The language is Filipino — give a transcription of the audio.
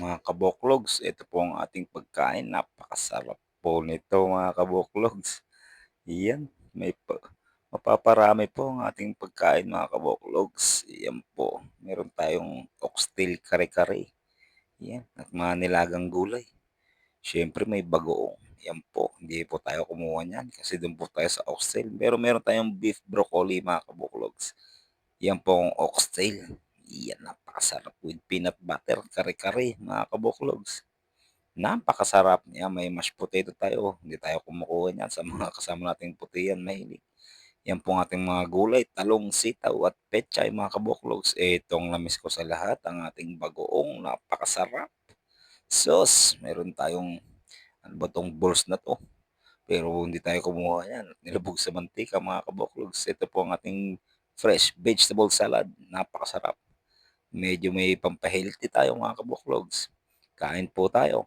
Mga kaboklogs, ito po ang ating pagkain. Napakasarap po nito mga kaboklogs. Iyan, mapaparami po ang ating pagkain mga kaboklogs. Iyan po, meron tayong oxtail kare-kare. Iyan, at mga nilagang gulay. Siyempre may bagoong. Yan po, hindi po tayo kumuha niyan kasi doon po tayo sa oxtail. Pero meron tayong beef broccoli mga kaboklogs. Yan po ang oxtail. Yan, napakasarap with peanut butter, kare-kare mga kaboklogs. Napakasarap. Yan, may mashed potato tayo. Hindi tayo kumukuha niyan sa mga kasama nating putihan, mahilig. Yan po ang ating mga gulay, talong, sitaw at pechay mga kaboklogs. Itong lamis ko sa lahat, ang ating bagoong napakasarap. Sauce, meron tayong ano ba 'tong balls na 'to, pero hindi tayo kumuha niyan, nilubog sa mantika mga kaboklogs. Ito po ang ating fresh vegetable salad, napakasarap. Medyo may pampa-healthy tayo mga kaboklogs. Kain po tayo.